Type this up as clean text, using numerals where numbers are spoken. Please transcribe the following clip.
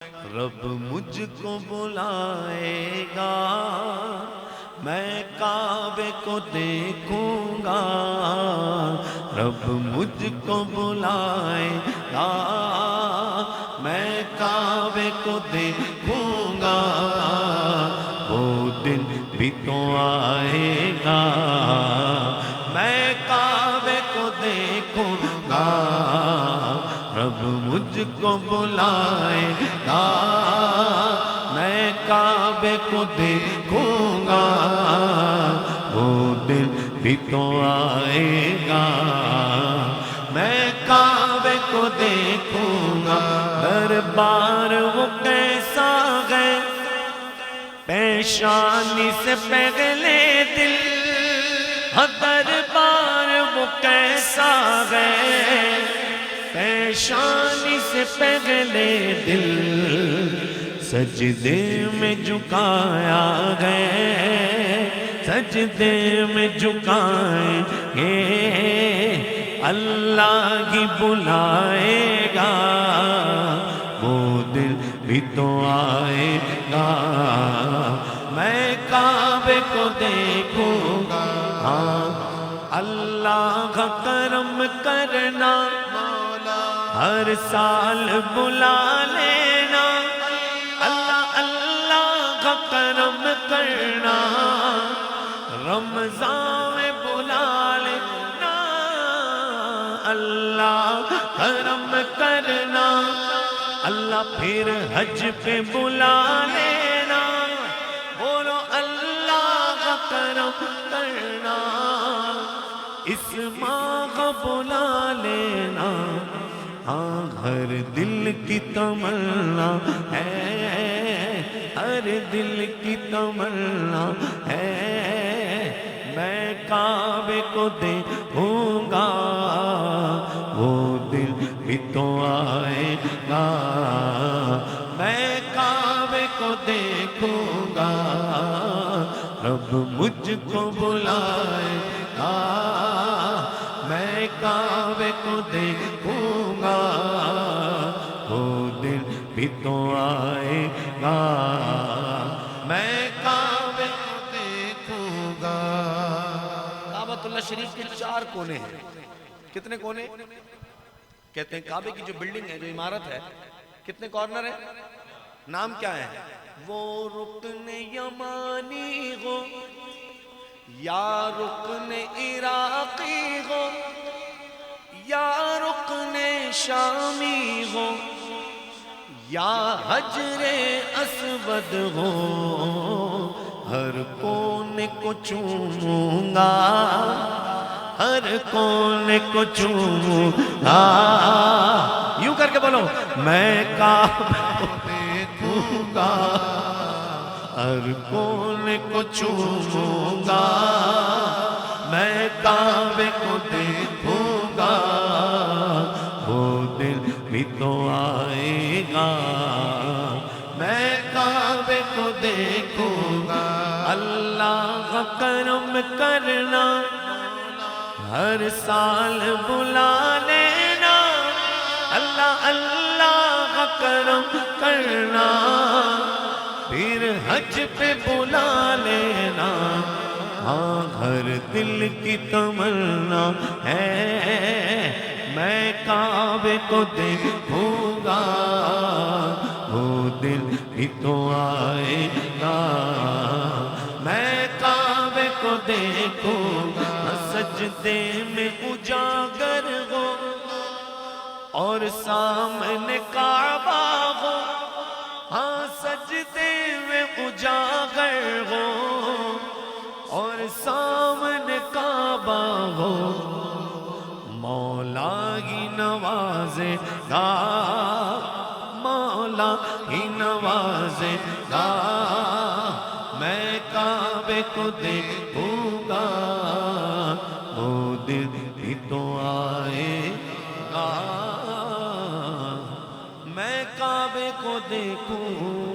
رب مجھ کو بلائے گا، میں کعبے کو دیکھوں گا۔ رب مجھ کو بلائے گا، میں کعبے کو دیکھوں گا۔ وہ دن بھی تو آئے گا، میں کعبے کو دیکھوں گا۔ رب مجھ کو بلائے گا، میں کعبے کو دیکھوں گا۔ وہ دن بھی تو آئے گا، میں کعبے کو دیکھوں گا۔ دربار وہ کیسا ہے، پیشانی سے پہلے دل۔ دربار وہ کیسا ہے، پیشانی سے پہلے دل۔ سجدے میں جھکایا گئے، سجدے میں جھکائیں گے۔ اللہ ہی بلائے گا، وہ دل بھی تو آئے گا۔ میں کعبے کو دیکھوں گا، اللہ کا کرم کرنا، ہر سال بلا لینا۔ اللہ اللہ کا کرم کرنا، رمضان میں بلا لینا۔ اللہ کرم کرنا، اللہ پھر حج پہ بلا لینا۔ بولو اللہ کا کرم کرنا، اس ماہ کا بلا لینا۔ ہاں ہر دل کی تمنا ہے، ہر دل کی تمنا ہے، میں کعبے کو دیکھوں گا۔ وہ دل بھی تو آئے گا، میں کعبے کو دیکھوں گا۔ رب مجھ کو بلائے گا، میں کعبے کو دیکھوں گا۔ وہ دل بھی تو آئے گا، میں کعبے کو دیکھوں گا۔ کعبۃ اللہ شریف کے 4 کونے ہیں۔ کتنے کونے؟ کہتے ہیں کعبے کی جو بلڈنگ ہے، جو عمارت ہے، کتنے کارنر ہیں؟ نام کیا ہے؟ وہ رکن یمانی ہو یا رکن عراقی ہو یا رکن شامی ہو یا حجر اسود ہو، ہر کونے کو چوموں گا، ہر کونے کو چوموں گا۔ یوں کر کے بولو، میں کعبے کو دیکھوں گا، ہر کونے کو چوموں گا۔ میں کعبے کو دیکھوں گا، وہ دل بھی تو آئے گا، میں کعبے کو دیکھوں گا۔ اللہ کا کرم کرنا، ہر سال بلا لینا۔ اللہ اللہ کا کرم کرنا، پھر حج پہ بلا لینا۔ ہاں ہر دل کی تمنا ہے، میں کعبے کو دیکھوں گا۔ وہ دل بھی تو آئے گا، میں کعبے کو دیکھوں گا۔ سجدے میں اجاگر ہو اور سامنے کعبہ ہو، ہاں سجدے میں اجاگر ہو اور سامنے کعبہ ہو، مولا ہی نوازے گا، مولا ہی نوازے گا۔ میں کعبے کو دیکھوں گا، وہ دل بھی تو آئے گا، میں کعبے کو دیکھوں